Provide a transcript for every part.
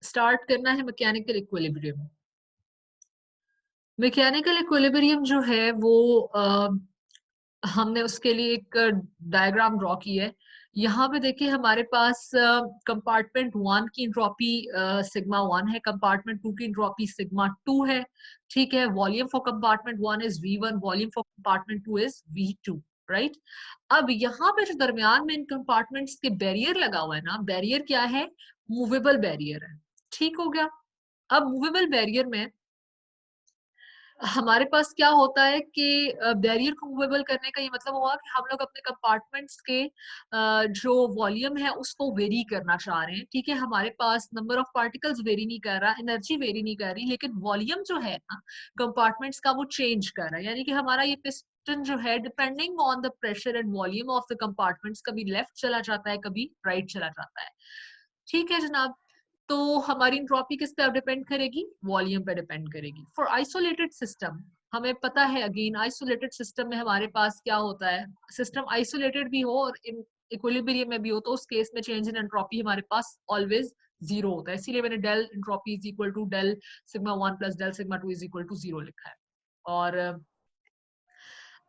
Start करना है mechanical equilibrium. Mechanical equilibrium जो है वो हमने उसके लिए एक डायग्राम ड्रॉ की है। यहाँ पे देखिए हमारे पास कंपार्टमेंट वन की इंट्रोपी सिग्मा वन है, कंपार्टमेंट टू की इंट्रोपी सिग्मा टू है। ठीक है, volume for compartment one is V1, volume for compartment two is V2, right. अब यहाँ पे जो दरमियान में इन कंपार्टमेंट्स के बैरियर लगा हुआ है ना, बैरियर क्या है, मूवेबल बैरियर है। ठीक हो गया। अब मूवेबल बैरियर में हमारे पास क्या होता है कि बैरियर को मूवेबल करने का ये मतलब हुआ कि हम लोग अपने कंपार्टमेंट्स के जो वॉल्यूम है उसको वेरी करना चाह रहे हैं। ठीक है, हमारे पास नंबर ऑफ पार्टिकल्स वेरी नहीं कर रहा, एनर्जी वेरी नहीं कर रही, लेकिन वॉल्यूम जो है ना कंपार्टमेंट्स का वो चेंज कर रहा है। यानी कि हमारा ये पिस्टन जो है depending on the pressure and volume of the compartments कभी लेफ्ट चला जाता है, कभी राइट चला जाता है। ठीक है जनाब। तो हमारी इंट्रॉपी किस पे डिपेंड करेगी, वॉल्यूम पे डिपेंड करेगी। फॉर आइसोलेटेड सिस्टम हमें पता है, अगेन आइसोलेटेड सिस्टम में हमारे पास क्या होता है, सिस्टम आइसोलेटेड भी हो और इक्विलिब्रियम में भी हो तो उस केस में चेंज इन एंट्रोपी हमारे पास ऑलवेज जीरो होता है। इसीलिए मैंने del entropy is equal to del sigma one plus del sigma two is equal to zero लिखा है। और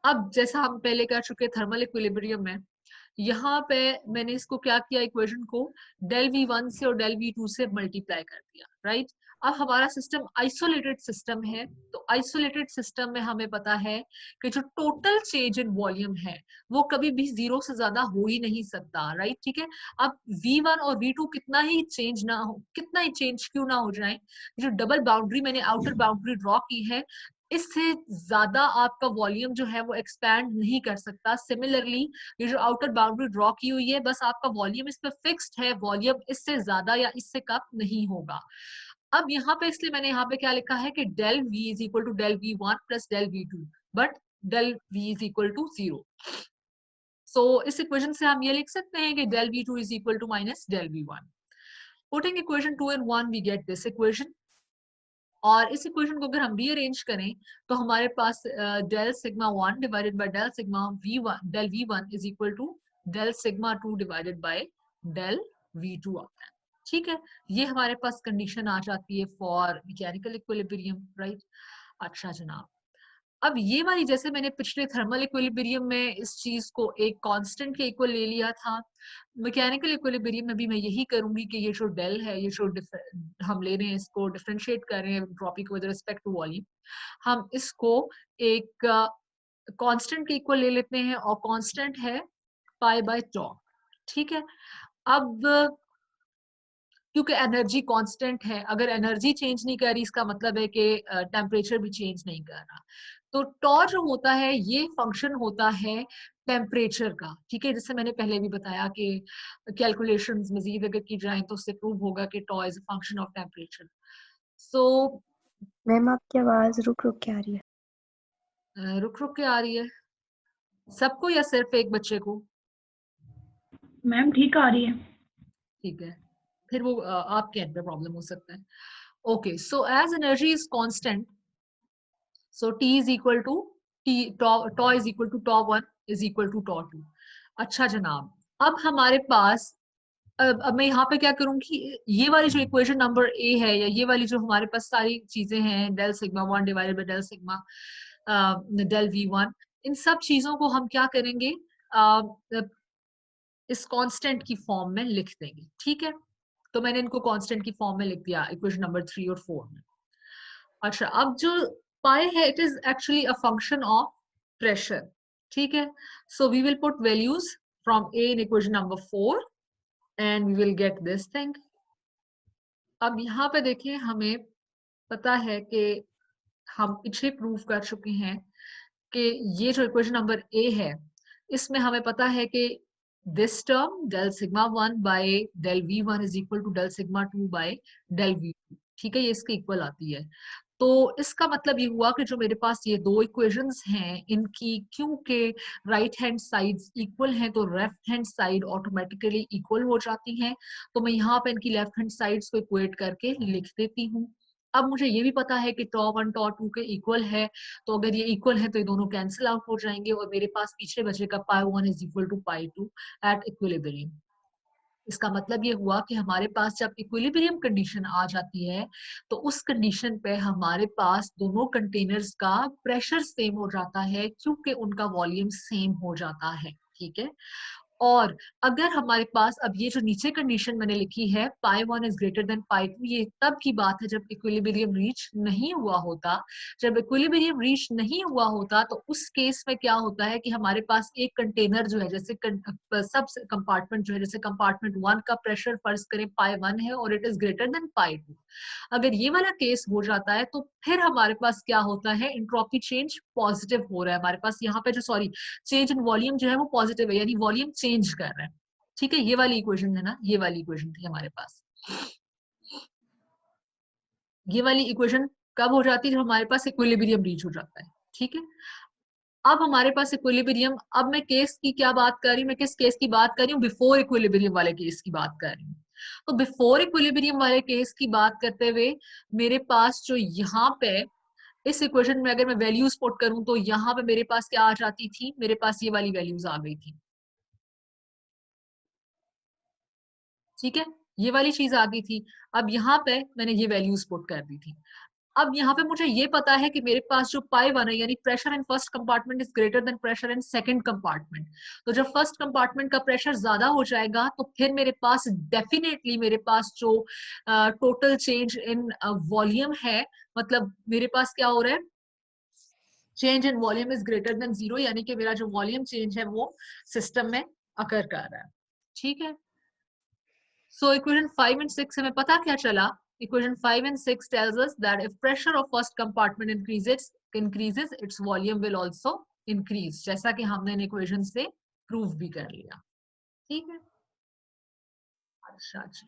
अब जैसा हम पहले कर चुके थर्मल इक्विलिब्रियम में, यहाँ पे मैंने इसको क्या किया, इक्वेशन को डेल V1 से और डेल V2 से मल्टीप्लाई कर दिया, राइट। अब हमारा सिस्टम आइसोलेटेड सिस्टम है, तो आइसोलेटेड सिस्टम में हमें पता है कि जो टोटल चेंज इन वॉल्यूम है वो कभी भी जीरो से ज्यादा हो ही नहीं सकता, राइट। ठीक है, अब V1 और V2 कितना ही चेंज ना हो, कितना ही चेंज क्यों ना हो जाए, जो डबल बाउंड्री मैंने आउटर बाउंड्री ड्रॉ की है इससे ज्यादा आपका वॉल्यूम जो है वो एक्सपैंड नहीं कर सकता। सिमिलरली ये जो आउटर बाउंड्री ड्रॉ की हुई है बस आपका वॉल्यूम इस पे फिक्स्ड है, वॉल्यूम इससे ज्यादा या इससे कम नहीं होगा। अब यहाँ पे इसलिए मैंने यहाँ पे क्या लिखा है कि del V is equal to del V1 plus del V2, but del V is equal to zero. So इस इक्वेशन से हम ये लिख सकते हैं कि del V2 is equal to minus del V1। Putting equation 2 and 1 we get this equation. और इस इक्वेशन को अगर हम रीअरेंज करें तो हमारे पास del sigma one divided by del sigma V1, del V1 is equal to del sigma two divided by del V2 आता है। ठीक है, ये हमारे पास कंडीशन आ जाती है फॉर मैकेनिकल इक्विलिब्रियम, राइट। अच्छा जनाब, अब ये वाली जैसे मैंने पिछले थर्मल इक्विलिब्रियम में इस चीज को एक कांस्टेंट के इक्वल ले लिया था, मैकेनिकल इक्विलिब्रियम में भी मैं यही करूंगी कि ये जो डेल है, ये जो हम ले रहे हैं इसको डिफरेंशिएट कर रहे हैं entropy with respect to volume, हम इसको एक कांस्टेंट के इक्वल ले लेते हैं और कांस्टेंट है पाई बाय टॉ। ठीक है, अब क्योंकि एनर्जी कांस्टेंट है, अगर एनर्जी चेंज नहीं कर रही इसका मतलब है कि टेम्परेचर भी चेंज नहीं कर रहा। तो टॉ जो होता है ये फंक्शन होता है टेम्परेचर का। ठीक है, जैसे मैंने पहले भी बताया कि कैलकुलेशंस मजीद अगर की जाए तो उससे प्रूव होगा कि टॉ is a function of temperature. So ma'am आपकी आवाज रुक रुक के आ रही है। रुक रुक के आ रही है सबको या सिर्फ एक बच्चे को? मैम ठीक आ रही है। ठीक है, फिर वो आपके एंड पे प्रॉब्लम हो सकता है। Okay, so as energy is constant, so T is equal to tau is equal to tau1 is equal to tau2। अच्छा जनाब, अब हमारे पास अब मैं यहाँ पे क्या करूंगी, ये वाली जो इक्वेशन नंबर ए है या ये वाली जो हमारे पास सारी चीजें हैं del sigma one divided by del sigma del V1, इन सब चीजों को हम क्या करेंगे, इस कांस्टेंट की फॉर्म में लिख देंगे। ठीक है, तो मैंने इनको कांस्टेंट की फॉर्म में लिख दिया इक्वेशन नंबर 3 और 4 में। अच्छा, अब जो पाई है it is actually a function of pressure. ठीक है, so we will put values from a in equation number 4 and we will get this thing. अब यहाँ पे देखिए हमें पता है कि हम पीछे प्रूव कर चुके हैं कि ये जो इक्वेशन नंबर ए है इसमें हमें पता है कि this term del sigma one by del V1 is equal to del sigma two by del V2। ठीक है, ये इसके इक्वल आती है। तो इसका मतलब ये हुआ कि जो मेरे पास ये दो इक्वेशंस हैं इनकी क्योंकि राइट हैंड साइड्स इक्वल हैं तो left hand side automatically equal हो जाती हैं। तो मैं यहाँ पे इनकी लेफ्ट हैंड साइड्स को इक्वेट करके लिख देती हूँ। अब मुझे ये भी पता है कि tau1 tau2 के इक्वल है, तो अगर ये इक्वल है तो ये दोनों कैंसिल आउट हो जाएंगे और मेरे पास पीछे बचेगा pi one is equal to pi two at equilibrium. इसका मतलब ये हुआ कि हमारे पास जब इक्विलिब्रियम कंडीशन आ जाती है तो उस कंडीशन पे हमारे पास दोनों कंटेनर्स का प्रेशर सेम हो जाता है क्योंकि उनका वॉल्यूम सेम हो जाता है, ठीक है। और अगर हमारे पास अब ये जो नीचे कंडीशन मैंने लिखी है π1 इज ग्रेटर देन π2, ये तब की बात है जब इक्विलिब्रियम रीच नहीं हुआ होता। जब इक्विलिब्रियम रीच नहीं हुआ होता तो उस केस में क्या होता है कि हमारे पास एक कंटेनर जो है, जैसे सब कंपार्टमेंट जो है, जैसे कंपार्टमेंट 1 का प्रेशर फर्ज करें π1 है और इट इज ग्रेटर देन π2। अगर ये वाला केस हो जाता है तो फिर हमारे पास क्या होता है, इंट्रोपी चेंज पॉजिटिव हो रहा है हमारे पास। यहाँ पे जो सॉरी चेंज इन वॉल्यूम जो है वो पॉजिटिव है, यानी वॉल्यूम चेंज कर रहा है, ठीक है। ये वाली इक्वेशन है ना, ये वाली इक्वेशन थी हमारे पास। ये वाली इक्वेशन कब हो जाती है, जब हमारे पास इक्विलिब्रियम रीच हो जाता है, ठीक है। अब हमारे पास इक्विलिब्रियम, अब मैं केस की क्या बात कर रही हूँ, मैं किस केस की बात कर रही हूँ, बिफोर इक्विलिब्रियम वाले केस की बात कर रही हूँ। तो बिफोर इक्विलिब्रियम वाले केस की बात करते हुए मेरे पास जो यहाँ पे इस इक्वेशन में अगर मैं वैल्यूज पुट करूं तो यहाँ पे मेरे पास क्या आ जाती थी, मेरे पास ये वाली वैल्यूज आ गई थी, ठीक है। ये वाली चीज आ गई थी। अब यहाँ पे मैंने ये वैल्यूज पुट कर दी थी। अब यहाँ पे मुझे ये पता है कि मेरे पास जो π1 है, यानी pressure in first compartment is greater than pressure in second compartment. तो जब फर्स्ट कंपार्टमेंट का प्रेशर ज्यादा हो जाएगा तो फिर मेरे पास डेफिनेटली मेरे पास जो टोटल चेंज इन वॉल्यूम है, मतलब मेरे पास क्या हो रहा है, change in volume is greater than 0, यानी कि मेरा जो वॉल्यूम चेंज है वो सिस्टम में अकर कर रहा है, ठीक है। So equation 5 and 6 हमें पता क्या चला, equation 5 and 6 tells us that if pressure of first compartment increases its volume will also increase, जैसा कि हमने इन equation से प्रूव भी कर लिया, ठीक है। अच्छा जी,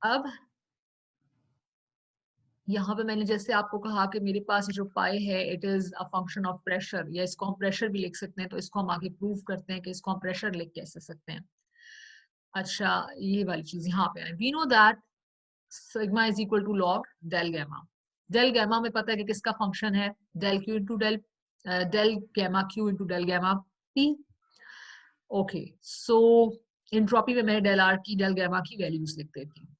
अब यहाँ पे मैंने जैसे आपको कहा कि मेरे पास जो पाई है it is a function of pressure, या इसको हम प्रेशर भी लिख सकते हैं, तो इसको हम आगे प्रूव करते हैं कि इसको हम प्रेशर लिख कैसे सकते हैं। अच्छा, ये वाली चीज यहाँ पे है, we know that sigma is equal to log del gamma. Del gamma में पता है कि किसका फंक्शन है, del q into del del gamma q into del gamma p. Okay, so entropy में मैं डेल आर की डेल गैमा की वैल्यूज लिख देती हूँ।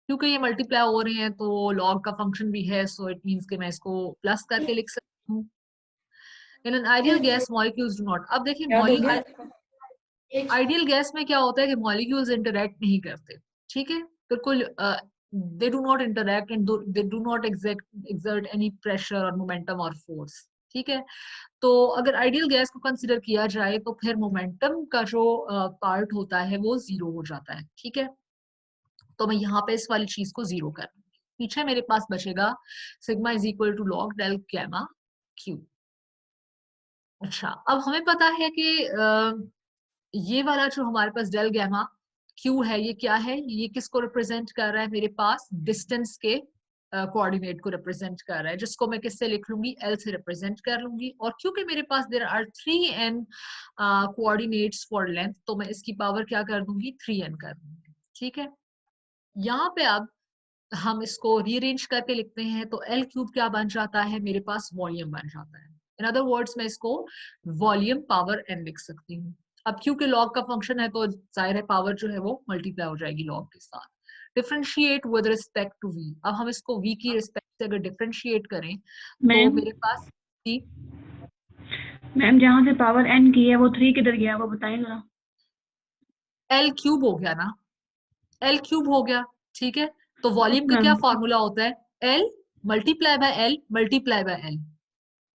क्योंकि ये मल्टीप्लाई हो रहे हैं तो लॉग का फंक्शन भी है, सो इट मींस कि मैं इसको प्लस करके लिख सकती हूँ। In an ideal gas molecules do not, अब देखिए आइडियल गैस में क्या होता है कि मॉलिक्यूल्स इंटरैक्ट नहीं करते, ठीक है, बिल्कुल they do not interact and they do not exert any pressure और मोमेंटम और फोर्स, ठीक है। तो अगर आइडियल गैस को कंसिडर किया जाए तो फिर मोमेंटम का जो पार्ट होता है वो 0 हो जाता है, ठीक है। तो मैं यहाँ पे इस वाली चीज को 0 कर दूंगी, पीछे मेरे पास बचेगा sigma is equal to log del gamma q. अच्छा, अब हमें पता है कि ये वाला जो हमारे पास डेल गैमा क्यू है ये क्या है, ये किसको रिप्रेजेंट कर रहा है, मेरे पास डिस्टेंस के कोऑर्डिनेट को रिप्रेजेंट कर रहा है, जिसको मैं किससे लिख लूंगी, एल से रिप्रेजेंट कर लूंगी। और क्योंकि मेरे पास there are 3n coordinates for length, तो मैं इसकी पावर क्या कर दूंगी, 3n कर दूंगी, ठीक है। यहाँ पे अब हम इसको रीअरेंज करके लिखते हैं तो एल क्यूब क्या बन जाता है, मेरे पास वॉल्यूम बन जाता है। इन अदर वर्ड्स मैं इसको वॉल्यूम पावर एन लिख सकती हूँ। अब क्योंकि लॉग का फंक्शन है तो जाहिर है पावर जो है वो मल्टीप्लाई हो जाएगी लॉग के साथ। Differentiate with respect to v, अब हम इसको वी की रिस्पेक्ट से अगर डिफरेंशिएट करें तो मैम मेरे पास वी, मैम जहाँ से पावर n की है वो 3 किधर गया वो बताएं जरा। एल क्यूब हो गया ना, एल क्यूब हो गया, ठीक है। तो वॉल्यूम का क्या मैम फॉर्मूला होता है, L multiply by L multiply by L,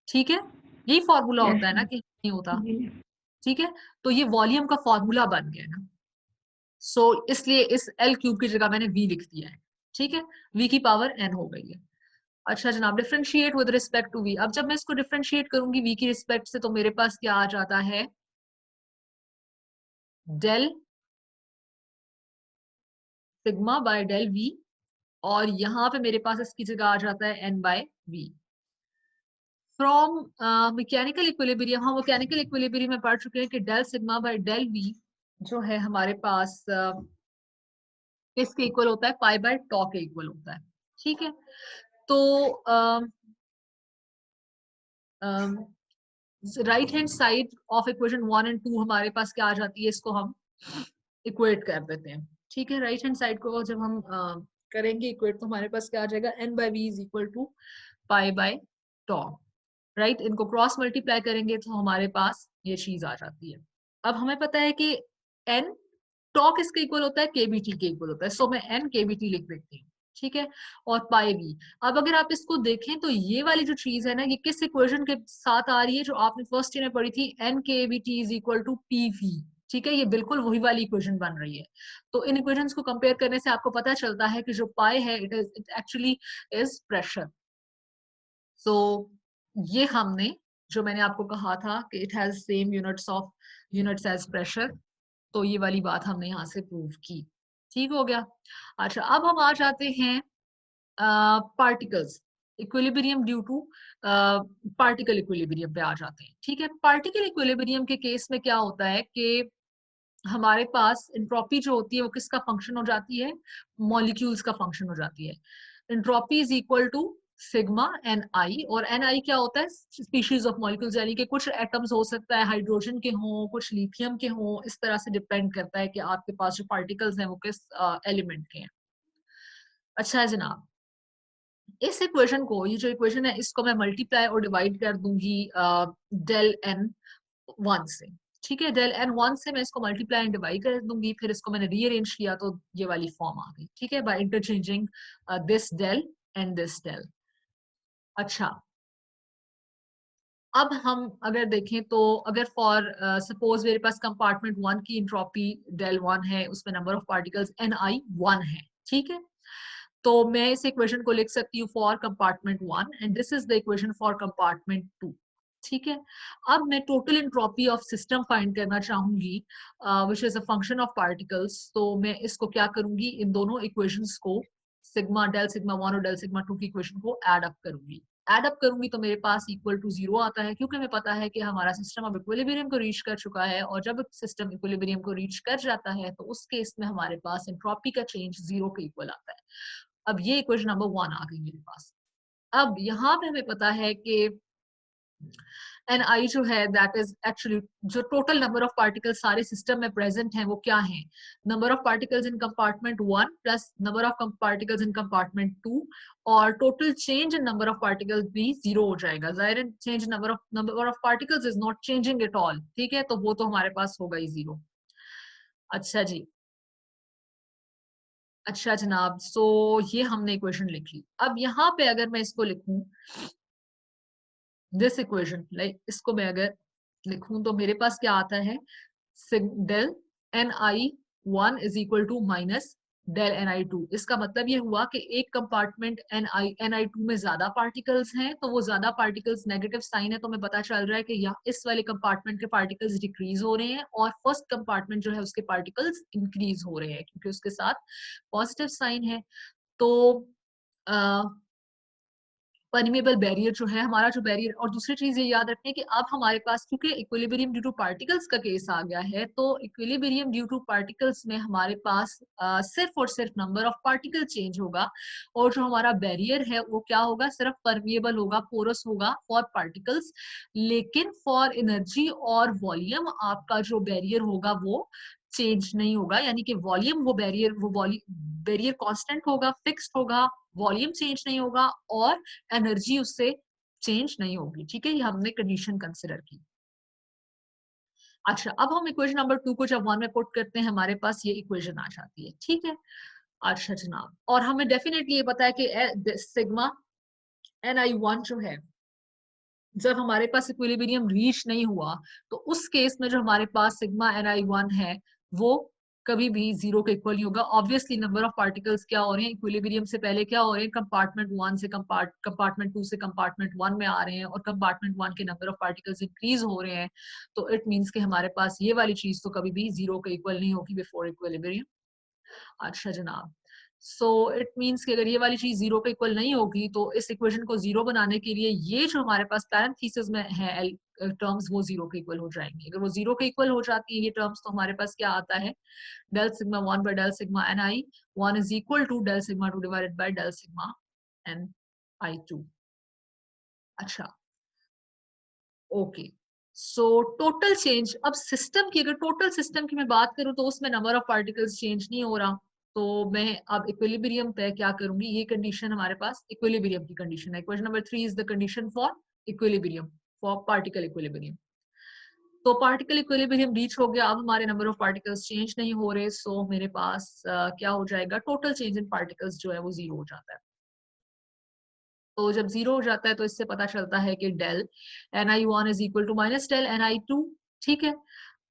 ठीक है। यही फॉर्मूला यस होता है ना, कि नहीं होता, जी। ठीक है। तो ये वॉल्यूम का फॉर्मूला बन गया ना, सो इसलिए इस एल क्यूब की जगह मैंने वी लिख दिया है, ठीक है। वी की पावर एन हो गई है। अच्छा जनाब, differentiate with respect to v, अब जब मैं इसको डिफरेंशिएट करूंगी वी की रिस्पेक्ट से तो मेरे पास क्या आ जाता है, del sigma by del v, और यहाँ पे मेरे पास इसकी जगह आ जाता है n by v. From mechanical equilibrium, हम मैकेनिकल इक्विलिब्रियम में पढ़ चुके हैं कि del sigma by del v जो है हमारे पास किसके इक्वल होता है, पाई बाय टॉ के इक्वल होता है, ठीक है। तो right hand side of equation 1 and 2 हमारे पास क्या आ जाती है, इसको हम इक्वेट कर देते हैं, ठीक है। राइट हैंड साइड को जब हम करेंगे इक्वेट तो हमारे पास क्या आ जाएगा, n by v is equal to pi by tau, right. इनको क्रॉस मल्टीप्लाई करेंगे तो हमारे पास ये चीज आ जाती है। अब हमें पता है कि n टॉ किसके इक्वल होता है, केबीटी के इक्वल होता है, सो मैं n केबीटी लिख देती हूँ, ठीक है। और पाई वी, अब अगर आप इसको देखें तो ये वाली जो चीज है ना, ये किस इक्वेशन के साथ आ रही है जो आपने फर्स्ट ईयर में पढ़ी थी, n kbt is equal to pv, ठीक है। ये बिल्कुल वही वाली इक्वेशन बन रही है। तो इन इक्वेशंस को कंपेयर करने से आपको पता चलता है कि जो पाई है it actually is pressure. So ये हमने, जो मैंने आपको कहा था कि it has same units as pressure, तो ये वाली बात हमने यहाँ से प्रूव की, ठीक हो गया। अच्छा, अब हम आ जाते हैं particles equilibrium due to particle equilibrium पे आ जाते हैं, ठीक है। पार्टिकल इक्विलिब्रियम के केस में क्या होता है कि हमारे पास एंट्रोपी जो होती है वो किसका फंक्शन हो जाती है, मॉलिक्यूल्स का फंक्शन हो जाती है। Entropy is equal to sigma n i, और एन आई क्या होता है, स्पीशीज ऑफ मॉलिक्यूल्स, यानी कि कुछ एटम्स हो सकता है हाइड्रोजन के हों, कुछ लिथियम के हों, इस तरह से डिपेंड करता है कि आपके पास जो पार्टिकल्स हैं वो किस एलिमेंट के हैं। अच्छा है जनाब, इस इक्वेशन को, ये जो इक्वेशन है इसको मैं मल्टीप्लाई और डिवाइड कर दूंगी डेल एन वन से, ठीक है। डेल एन वन से मैं इसको मल्टीप्लाई एंड डिवाइड कर दूंगी, फिर इसको मैंने रीअरेंज किया तो ये वाली फॉर्म आ गई, ठीक है, by interchanging this del and this del. अच्छा, अब हम अगर देखें तो अगर फॉर सपोज मेरे पास कंपार्टमेंट वन की इंट्रोपी डेल वन है, उसमें number of particles n i one है, ठीक है। तो मैं इस इक्वेशन को लिख सकती हूँ for compartment one and this is the equation for compartment two, ठीक है। अब मैं total entropy of system find करना चाहूंगी which is a function of particles, तो मैं इसको क्या करूंगी, इन दोनों इक्वेशंस को, सिग्मा डेल सिग्मा वन और डेल सिग्मा टू की इक्वेशन को एड अप करूंगी। एड अप करूंगी तो मेरे पास इक्वल टू जीरो आता है, क्योंकि हमें पता है कि हमारा सिस्टम अब इक्विलिब्रियम को रीच कर चुका है, और जब सिस्टम इक्विलिब्रियम को रीच कर जाता है तो उस केस में हमारे पास एंट्रोपी का चेंज जीरो के इक्वल आता है। अब ये इक्वेशन नंबर वन आ गई मेरे पास। अब यहाँ पे हमें पता है कि एन आई जो है दैट इज एक्चुअली जो टोटल नंबर ऑफ पार्टिकल्स सारे सिस्टम में प्रेजेंट हैं वो क्या है, number of particles in compartment one plus number of particles in compartment two, और total change in number of particles भी जीरो हो जाएगा। जाहिर change number of particles is not changing at all, ठीक है, तो वो तो हमारे पास होगा ही जीरो। अच्छा जी, अच्छा जनाब, सो ये हमने इक्वेशन लिखी। अब यहाँ पे अगर मैं इसको लिखूं, दिस इक्वेशन लाइक इसको मैं अगर लिखूं तो मेरे पास क्या आता है, del n i one is equal to minus del n i two. इसका मतलब ये हुआ कि एक कंपार्टमेंट एन आई टू में ज्यादा पार्टिकल्स हैं, तो वो ज्यादा पार्टिकल्स नेगेटिव साइन है, तो हमें पता चल रहा है कि यहाँ इस वाले कंपार्टमेंट के पार्टिकल्स डिक्रीज हो रहे हैं, और फर्स्ट कंपार्टमेंट जो है उसके पार्टिकल्स इंक्रीज हो रहे हैं क्योंकि उसके साथ पॉजिटिव साइन है। तो परमेबल बैरियर जो है हमारा, जो बैरियर, और दूसरी चीज ये याद रखनी है कि अब हमारे पास क्योंकि इक्विलिब्रियम ड्यू टू पार्टिकल्स का केस आ गया है, तो इक्विलिब्रियम ड्यू टू पार्टिकल्स में हमारे पास सिर्फ और सिर्फ नंबर ऑफ पार्टिकल चेंज होगा, और जो हमारा बैरियर है वो क्या होगा, सिर्फ परमेबल होगा, पोरस होगा फॉर पार्टिकल्स। लेकिन फॉर एनर्जी और वॉल्यूम आपका जो बैरियर होगा वो चेंज नहीं होगा, यानी कि वॉल्यूम वो बैरियर कांस्टेंट होगा, फिक्स्ड होगा, वॉल्यूम चेंज नहीं होगा, और एनर्जी उससे चेंज नहीं होगी, ठीक है। ये हमने कंडीशन कंसिडर की। अच्छा, अब हम इक्वेशन नंबर टू को जब वन में पुट करते हैं हमारे पास ये इक्वेशन आ जाती है, ठीक है। अच्छा जनाब, और हमें डेफिनेटली ये पता है कि सिग्मा एन आई वन जो है, जब हमारे पास इक्विलिब्रियम रीच नहीं हुआ तो उस केस में जो हमारे पास सिग्मा एन आई वन है वो कभी भी जीरो के इक्वल नहीं होगा। ऑब्वियसली नंबर ऑफ पार्टिकल्स क्या हो रहे हैं, इक्विलिब्रियम से पहले क्या हो रहे हैं, कंपार्टमेंट वन से कंपार्टमेंट टू से कंपार्टमेंट वन में आ रहे हैं, और कंपार्टमेंट वन के नंबर ऑफ पार्टिकल्स इंक्रीज हो रहे हैं, तो इट मीन्स कि हमारे पास ये वाली चीज तो कभी भी जीरो के इक्वल नहीं होगी बिफोर इक्विलिब्रियम। अच्छा जनाब, सो इट मीन्स कि अगर ये वाली चीज जीरो के इक्वल नहीं होगी तो इस इक्वेशन को जीरो बनाने के लिए ये जो हमारे पास पैरेंथेसिस में है टर्म्स वो जीरो के इक्वल हो जाएंगी। अगर वो जीरो के इक्वल हो जाती है ये टर्म्स तो हमारे पास क्या आता है, del sigma one by del sigma n i one is equal to del sigma two divided by del sigma n i two. अच्छा, ओके, सो टोटल चेंज, अब सिस्टम की, अगर टोटल सिस्टम की मैं बात करूं तो उसमें नंबर ऑफ पार्टिकल्स चेंज नहीं हो रहा, तो मैं अब इक्विलिब्रियम पे क्या करूंगी, ये कंडीशन हमारे पास इक्विलिब्रियम की कंडीशन है। Question number 3 is the condition for equilibrium, for particle equilibrium. तो पार्टिकल इक्विलिब्रियम रीच हो गया, अब हमारे नंबर ऑफ पार्टिकल्स चेंज नहीं हो रहे, सो मेरे पास क्या हो जाएगा, टोटल चेंज इन पार्टिकल्स जो है वो जीरो हो जाता है। तो जब जीरो हो जाता है तो इससे पता चलता है कि del ni1 is equal to minus del ni2। ठीक है,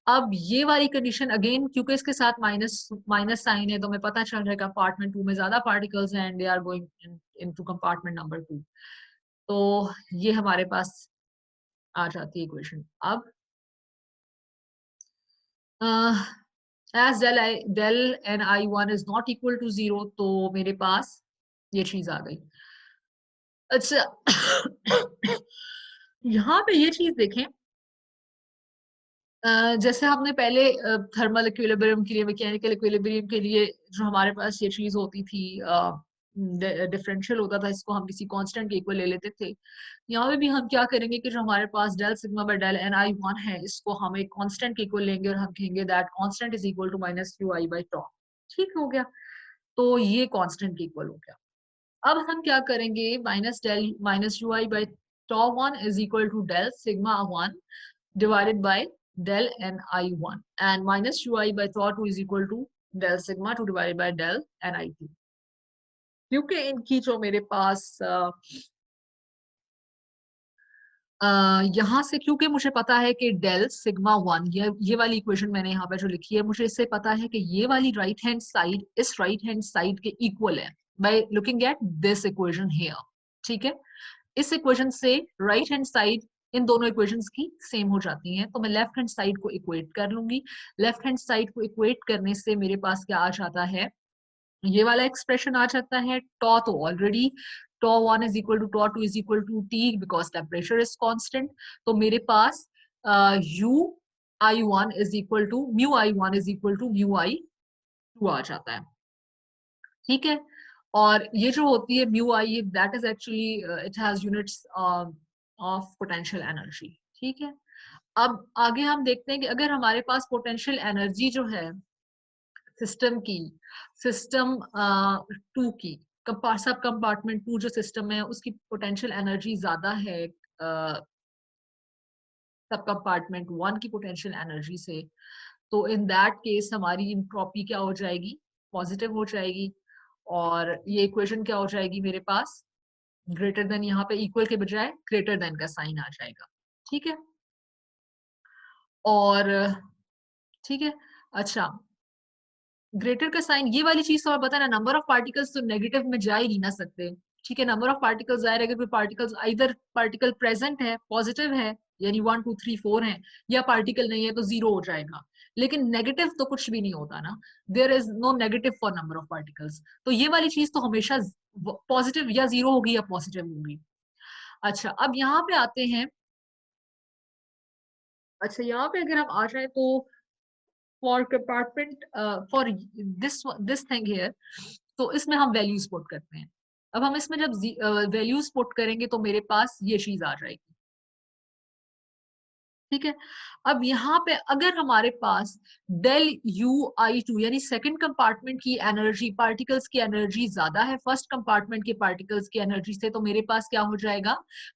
अब ये वाली कंडीशन अगेन, क्योंकि इसके साथ माइनस माइनस साइन है, तो मैं पता चल रहा है कंपार्टमेंट 2 में ज्यादा पार्टिकल्स हैं and they are going into compartment number 2। तो ये हमारे पास आ जाती है इक्वेशन। अब as del ni1 is not equal to zero, तो मेरे पास ये चीज आ गई। अच्छा यहाँ पे ये चीज देखें, जैसे हमने पहले थर्मल इक्विलिब्रियम के लिए, मैकेनिकल इक्विलिब्रियम के लिए जो हमारे पास ये चीज होती थी, डिफरेंशियल होता था, इसको हम किसी कांस्टेंट के इक्वल ले लेते थे। यहाँ पे भी हम क्या करेंगे कि जो हमारे पास del sigma by del ni1 है, इसको हम एक कांस्टेंट के इक्वल लेंगे और हम कहेंगे that constant is equal to minus q i by tau. ठीक हो गया, तो ये कांस्टेंट के इक्वल हो गया। अब हम क्या करेंगे, minus del minus u i by tau one is equal to del sigma one divided by del ni1 and minus ui by tau 2 is equal to del sigma 2 divided by del ni2। क्योंकि इनकी जो मेरे पास यहाँ से, क्योंकि मुझे पता है कि डेल सिग्मा वन, ये वाली इक्वेशन मैंने यहाँ पे जो लिखी है, मुझे इससे पता है कि ये वाली राइट हैंड साइड इस राइट हैंड साइड के इक्वल है by looking at this equation here. ठीक है, इस इक्वेशन से राइट हैंड साइड इन दोनों इक्वेशंस की सेम हो जाती हैं, तो मैं लेफ्ट हैंड साइड को इक्वेट कर लूंगी। लेफ्ट हैंड साइड को इक्वेट करने से मेरे पास क्या आ जाता है, ये वाला एक्सप्रेशन आ जाता है। टॉ तो already tau one is equal to tau two is equal to t because temperature is constant, तो मेरे पास u i one is equal to mu i one is equal to mu i two आ जाता है। ठीक है, और ये जो होती है mu i, that is actually it has units of potential energy. ठीक है, अब आगे हम देखते हैं कि अगर हमारे पास पोटेंशियल एनर्जी जो है सिस्टम की, सिस्टम टू की, सब कंपार्टमेंट टू जो सिस्टम है उसकी पोटेंशियल एनर्जी ज्यादा है सब कंपार्टमेंट वन की पोटेंशियल एनर्जी से, तो इन दैट केस हमारी इंट्रोपी क्या हो जाएगी, पॉजिटिव हो जाएगी। और ये इक्वेशन क्या हो जाएगी मेरे पास, ग्रेटर देन, यहाँ पे इक्वल के बजाय ग्रेटर देन का साइन आ जाएगा। ठीक है, और ठीक है, अच्छा ग्रेटर का साइन, ये वाली चीज तो आप पता है ना, नंबर ऑफ पार्टिकल्स तो नेगेटिव में जा ही नहीं ना सकते। ठीक है, नंबर ऑफ पार्टिकल्स जाहिर है, अगर कोई पार्टिकल्स इधर पार्टिकल प्रेजेंट है पॉजिटिव है यानी 1 2 3 4 है, या पार्टिकल नहीं है तो जीरो हो जाएगा। लेकिन नेगेटिव तो कुछ भी नहीं होता ना, there is no negative for number of particles, तो ये वाली चीज तो हमेशा पॉजिटिव या जीरो होगी या पॉजिटिव होगी। अच्छा, अब यहाँ पे आते हैं, अच्छा यहाँ पे अगर हम आ जाए तो for compartment for this thing here, तो इसमें हम वैल्यूज पुट करते हैं। अब हम इसमें जब वैल्यूज पुट करेंगे तो मेरे पास ये चीज आ जाएगी। ठीक है, अब यहाँ पे अगर हमारे पास डेल यू आई टू यानी सेकंड कंपार्टमेंट की एनर्जी, पार्टिकल्स की एनर्जी ज्यादा है फर्स्ट कंपार्टमेंट के पार्टिकल्स की एनर्जी से, तो मेरे पास क्या हो जाएगा,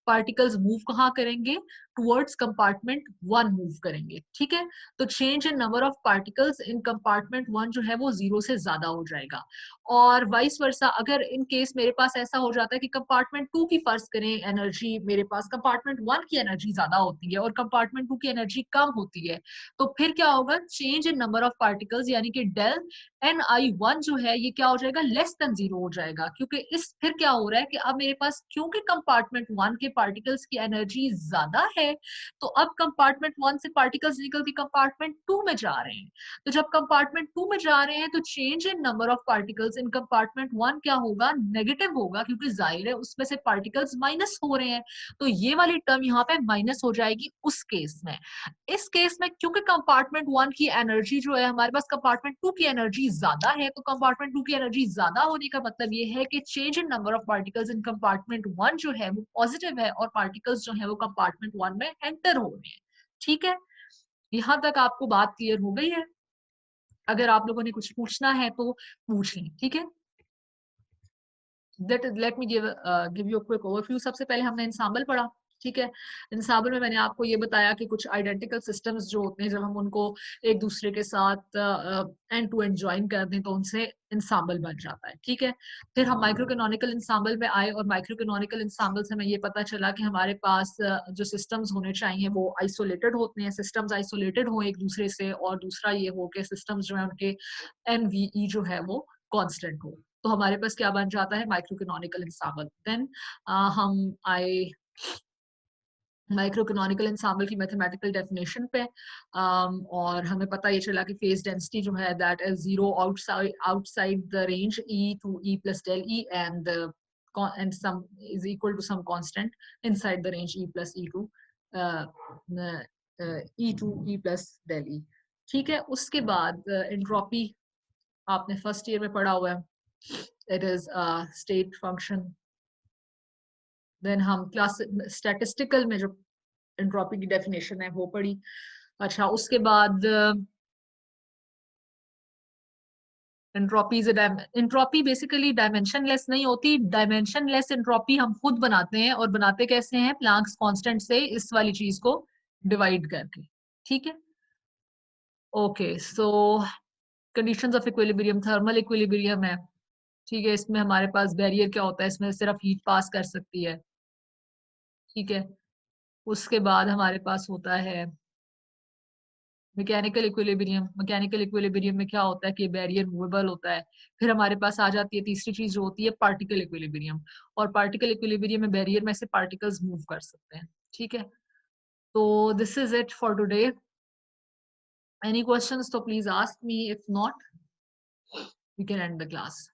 पार्टिकल्स मूव कहाँ करेंगे, टुवर्ड्स कंपार्टमेंट वन मूव करेंगे। ठीक है, तो change in number of particles in compartment one जो है वो जीरो से ज्यादा हो जाएगा। और वाइस वर्सा, अगर इन केस मेरे पास ऐसा हो जाता है कि कंपार्टमेंट टू की फर्ज करें एनर्जी, मेरे पास कंपार्टमेंट वन की एनर्जी ज्यादा होती है और कंपार्टमेंट टू की एनर्जी कम होती है, तो फिर क्या होगा, change in number of particles यानी कि डेल एन आई वन जो है ये क्या हो जाएगा, लेस देन जीरो हो जाएगा। क्योंकि इस फिर क्या हो रहा है कि अब मेरे पास क्योंकि कंपार्टमेंट वन के पार्टिकल्स की एनर्जी ज्यादा है, तो अब कंपार्टमेंट वन से पार्टिकल्स निकल के कंपार्टमेंट टू में जा रहे हैं। तो जब कंपार्टमेंट टू में जा रहे हैं तो change in number of particles in compartment one क्या होगा, नेगेटिव होगा, क्योंकि जाहिर है उसमें से पार्टिकल्स माइनस हो रहे हैं, तो ये वाली टर्म यहाँ पे माइनस हो जाएगी उस केस में। इस केस में क्योंकि कंपार्टमेंट वन की एनर्जी जो है, हमारे पास कंपार्टमेंट टू की एनर्जी ज्यादा है, तो कंपार्टमेंट टू की एनर्जी ज्यादा होने का मतलब ये है कि change in number of particles in compartment one जो है वो पॉजिटिव है और पार्टिकल्स जो है वो कंपार्टमेंट वन में एंटर हो रहे हैं। ठीक है, यहाँ तक आपको बात क्लियर हो गई है? अगर आप लोगों ने कुछ पूछना है तो पूछ लें, ठीक है। Let me give you quick overview. सबसे पहले हमने इंसाम्बल पढ़ा, ठीक है। इंसाम्बल में मैंने आपको ये बताया कि कुछ आइडेंटिकल सिस्टम्स जो होते हैं, जब हम उनको एक दूसरे के साथ एंड टू एंड ज्वाइन कर दें तो उनसे इंसाम्बल बन जाता है, ठीक है। फिर हम माइक्रो कैनोनिकल इंसाम्बल में आए और माइक्रो कैनोनिकल इंसाम्बल से हमें ये पता चला कि हमारे पास जो सिस्टम्स होने चाहिए वो आइसोलेटेड होते हैं, सिस्टम्स आइसोलेटेड हो एक दूसरे से, और दूसरा ये हो कि सिस्टम्स जो है उनके MVE जो है वो कांस्टेंट हो। तो हमारे पास क्या बन जाता है, माइक्रो कैनोनिकल इंसाम्बल। देन हम आए माइक्रो कैनोनिकल इंसाम्बल की मैथमेटिकल डेफिनेशन पे, और हमें पता ये चला कि फेज डेंसिटी जो है that is 0 outside the range E to E plus del E, and some is equal to some constant inside the range E plus E2 E to E plus del E, ठीक है। उसके बाद entropy आपने first year में पढ़ा हुआ है, it is state function. Then हम क्लास स्टैटिस्टिकल में जो एंट्रोपी की डेफिनेशन है वो पढ़ी। अच्छा, उसके बाद एंट्रोपी बेसिकली डायमेंशनलेस नहीं होती। डायमेंशनलेस एंट्रोपी हम खुद बनाते हैं, और बनाते कैसे हैं, प्लैंक्स कांस्टेंट से इस वाली चीज को डिवाइड करके, ठीक है। Okay, so conditions of equilibrium, thermal equilibrium है, ठीक है। इसमें हमारे पास बैरियर क्या होता है, इसमें सिर्फ हीट पास कर सकती है, ठीक है। उसके बाद हमारे पास होता है मैकेनिकल इक्विलिब्रियम। मैकेनिकल इक्विलिब्रियम में क्या होता है कि बैरियर मूवेबल होता है। फिर हमारे पास आ जाती है तीसरी चीज जो होती है पार्टिकल इक्विलिब्रियम, और पार्टिकल इक्विलिब्रियम में बैरियर में से पार्टिकल्स मूव कर सकते हैं, ठीक है। तो this is it for today. Any questions तो please ask me, if not we can end the class.